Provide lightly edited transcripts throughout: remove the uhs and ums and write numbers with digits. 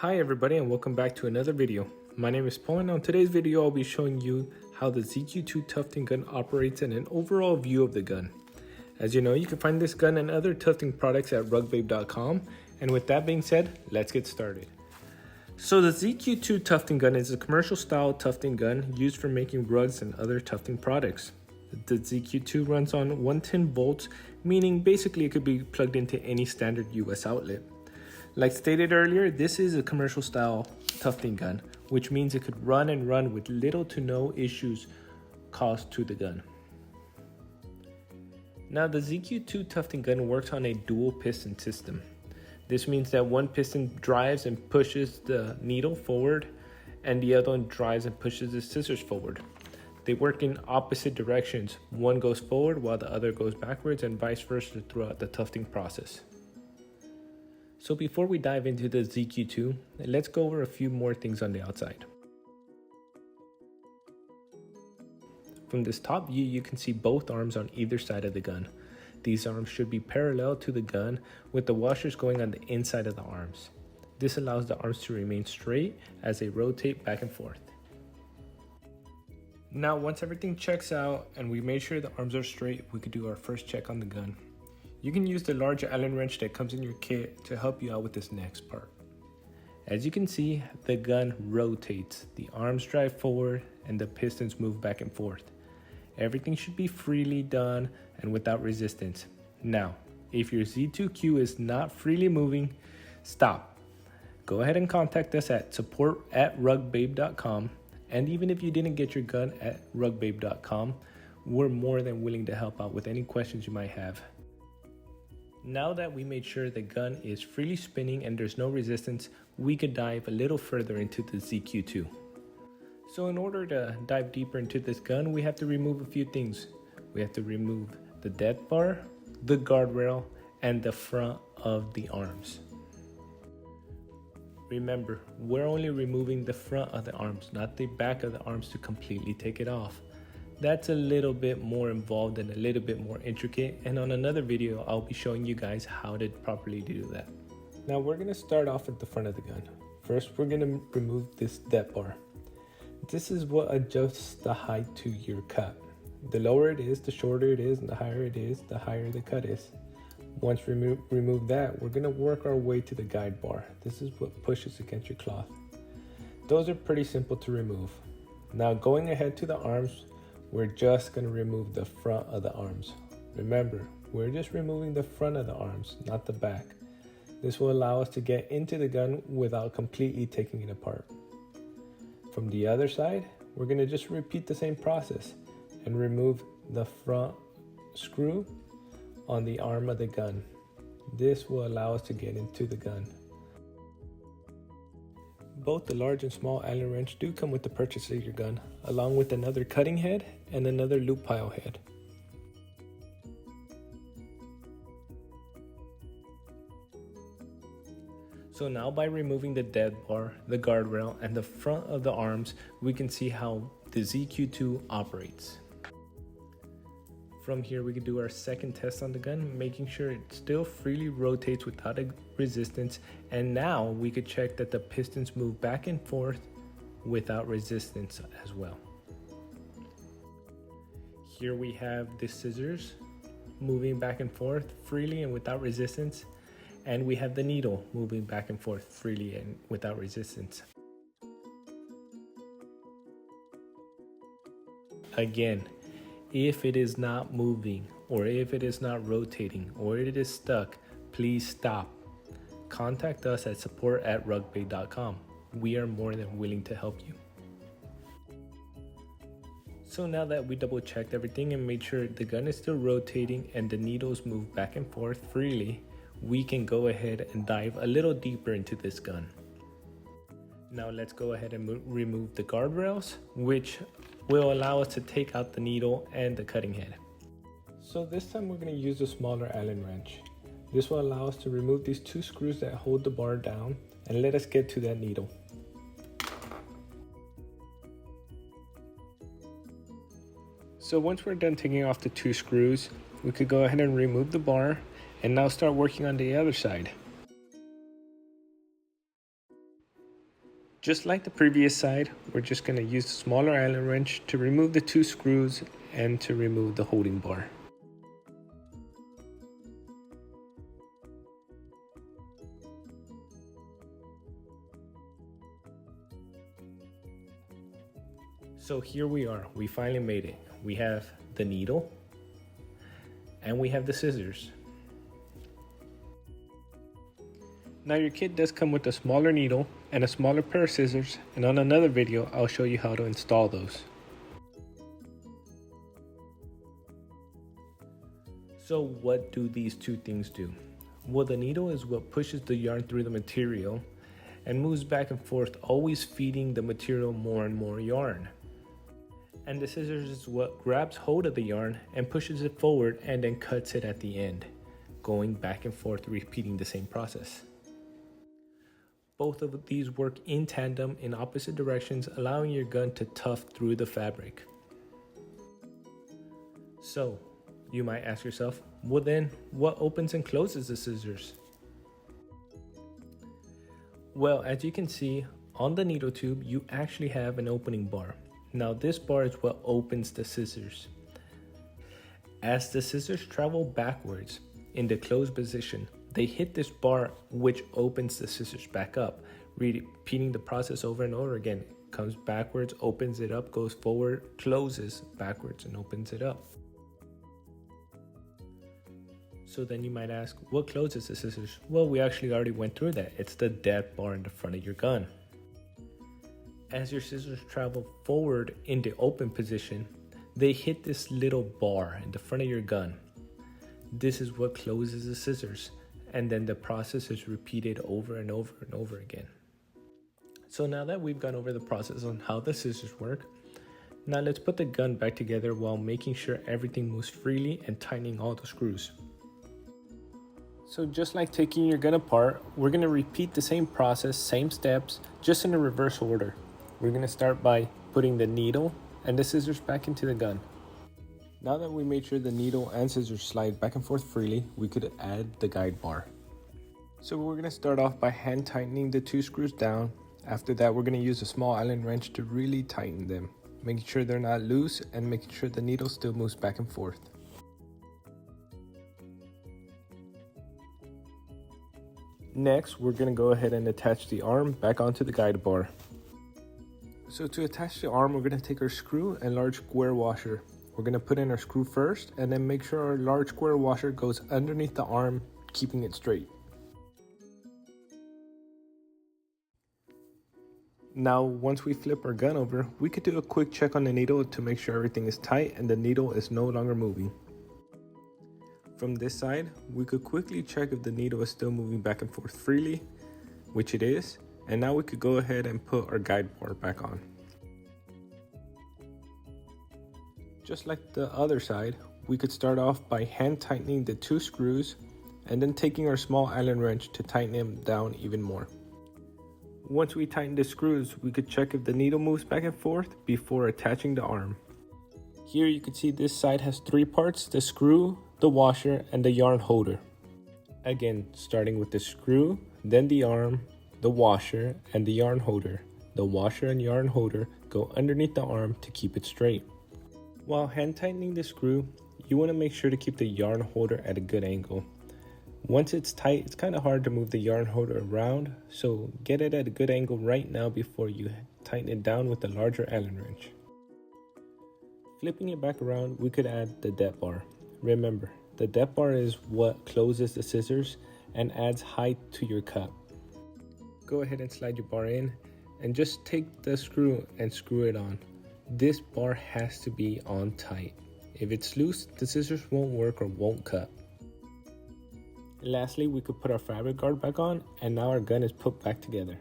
Hi everybody and welcome back to another video. My name is Paul and on today's video I'll be showing you how the ZQ2 Tufting gun operates and an overall view of the gun. As you know, you can find this gun and other Tufting products at rugbabe.com, and with that being said, let's get started. So the ZQ2 Tufting gun is a commercial style tufting gun used for making rugs and other tufting products. The ZQ2 runs on 110 volts, meaning basically it could be plugged into any standard US outlet. Like stated earlier, this is a commercial style tufting gun, which means it could run with little to no issues caused to the gun. Now the ZQ2 tufting gun works on a dual piston system. This means that one piston drives and pushes the needle forward and the other one drives and pushes the scissors forward. They work in opposite directions. One goes forward while the other goes backwards and vice versa throughout the tufting process. So before we dive into the ZQ2, let's go over a few more things on the outside. From this top view, you can see both arms on either side of the gun. These arms should be parallel to the gun with the washers going on the inside of the arms. This allows the arms to remain straight as they rotate back and forth. Now once everything checks out and we made sure the arms are straight, we could do our first check on the gun. You can use the large Allen wrench that comes in your kit to help you out with this next part. As you can see, the gun rotates. The arms drive forward and the pistons move back and forth. Everything should be freely done and without resistance. Now, if your Z2Q is not freely moving, stop. Go ahead and contact us at support@rugbabe.com. And even if you didn't get your gun at rugbabe.com, we're more than willing to help out with any questions you might have. Now that we made sure the gun is freely spinning and there's no resistance, we could dive a little further into the ZQ2. So in order to dive deeper into this gun, we have to remove a few things. We have to remove the death bar, the guardrail, and the front of the arms. Remember, we're only removing the front of the arms, not the back of the arms to completely take it off. That's a little bit more involved and a little bit more intricate, and on another video I'll be showing you guys how to properly do that. Now we're going to start off at the front of the gun. First we're going to remove this death bar. This is what adjusts the height to your cut. The lower it is, the shorter it is, and the higher it is, the higher the cut is. Once we remove that, we're going to work our way to the guide bar. This is what pushes against your cloth. Those are pretty simple to remove. Now going ahead to the arms, we're just going to remove the front of the arms. Remember, we're just removing the front of the arms, not the back. This will allow us to get into the gun without completely taking it apart. From the other side, we're going to just repeat the same process and remove the front screw on the arm of the gun. This will allow us to get into the gun. Both the large and small Allen wrench do come with the purchase of your gun, along with another cutting head and another loop pile head. So now by removing the dead bar, the guardrail, and the front of the arms, we can see how the ZQ2 operates. From here we can do our second test on the gun, making sure it still freely rotates without a resistance, and now we could check that the pistons move back and forth without resistance as well. Here we have the scissors moving back and forth freely and without resistance, and we have the needle moving back and forth freely and without resistance. Again, if it is not moving, or if it is not rotating, or it is stuck, please stop. Contact us at support@rugbabe.com. We are more than willing to help you. So now that we double checked everything and made sure the gun is still rotating and the needles move back and forth freely, we can go ahead and dive a little deeper into this gun. Now let's go ahead and remove the guardrails, which will allow us to take out the needle and the cutting head. So this time we're going to use a smaller Allen wrench. This will allow us to remove these two screws that hold the bar down and let us get to that needle. So once we're done taking off the two screws, we could go ahead and remove the bar and now start working on the other side. Just like the previous side, we're just going to use the smaller Allen wrench to remove the 2 screws and to remove the holding bar. So here we are, we finally made it. We have the needle and we have the scissors. Now your kit does come with a smaller needle and a smaller pair of scissors, and on another video I'll show you how to install those. So what do these 2 things do? Well, the needle is what pushes the yarn through the material and moves back and forth, always feeding the material more and more yarn. And the scissors is what grabs hold of the yarn and pushes it forward and then cuts it at the end, going back and forth, repeating the same process. Both of these work in tandem in opposite directions, allowing your gun to tuft through the fabric. So, you might ask yourself, well then, what opens and closes the scissors? Well, as you can see, on the needle tube, you actually have an opening bar. Now this bar is what opens the scissors. As the scissors travel backwards in the closed position, they hit this bar, which opens the scissors back up, repeating the process over and over again. It comes backwards, opens it up, goes forward, closes backwards and opens it up. So then you might ask, what closes the scissors? Well, we actually already went through that. It's the dead bar in the front of your gun. As your scissors travel forward in the open position, they hit this little bar in the front of your gun. This is what closes the scissors, and then the process is repeated over and over and over again. So now that we've gone over the process on how the scissors work, now let's put the gun back together while making sure everything moves freely and tightening all the screws. So just like taking your gun apart, we're going to repeat the same process, same steps, just in a reverse order. We're going to start by putting the needle and the scissors back into the gun. Now that we made sure the needle and scissors slide back and forth freely, we could add the guide bar. So we're going to start off by hand tightening the 2 screws down. After that, we're going to use a small Allen wrench to really tighten them, making sure they're not loose and making sure the needle still moves back and forth. Next, we're going to go ahead and attach the arm back onto the guide bar. So to attach the arm, we're going to take our screw and large square washer. We're going to put in our screw first and then make sure our large square washer goes underneath the arm, keeping it straight. Now, once we flip our gun over, we could do a quick check on the needle to make sure everything is tight and the needle is no longer moving. From this side, we could quickly check if the needle is still moving back and forth freely, which it is, and now we could go ahead and put our guide bar back on. Just like the other side, we could start off by hand tightening the 2 screws and then taking our small Allen wrench to tighten them down even more. Once we tighten the screws, we could check if the needle moves back and forth before attaching the arm. Here you can see this side has 3 parts: the screw, the washer, and the yarn holder. Again, starting with the screw, then the arm, the washer, and the yarn holder. The washer and yarn holder go underneath the arm to keep it straight. While hand tightening the screw, you want to make sure to keep the yarn holder at a good angle. Once it's tight, it's kind of hard to move the yarn holder around, so get it at a good angle right now before you tighten it down with a larger Allen wrench. Flipping it back around, we could add the depth bar. Remember, the depth bar is what closes the scissors and adds height to your cut. Go ahead and slide your bar in and just take the screw and screw it on. This bar has to be on tight. If it's loose, the scissors won't work or won't cut. Lastly, we could put our fabric guard back on, and now our gun is put back together.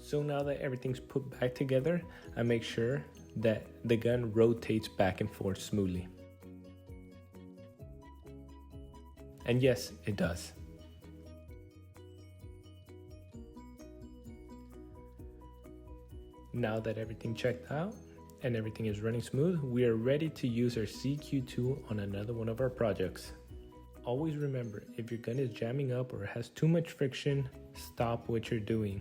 So now that everything's put back together, I make sure that the gun rotates back and forth smoothly. And yes, it does. Now that everything checked out and everything is running smooth, we are ready to use our CQ tool on another one of our projects. Always remember, if your gun is jamming up or has too much friction, stop what you're doing.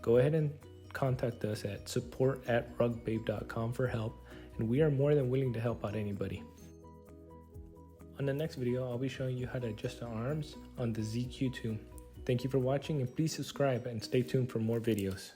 Go ahead and contact us at support@rugbabe.com for help, and we are more than willing to help out anybody. On the next video, I'll be showing you how to adjust the arms on the ZQ2. Thank you for watching, and please subscribe and stay tuned for more videos.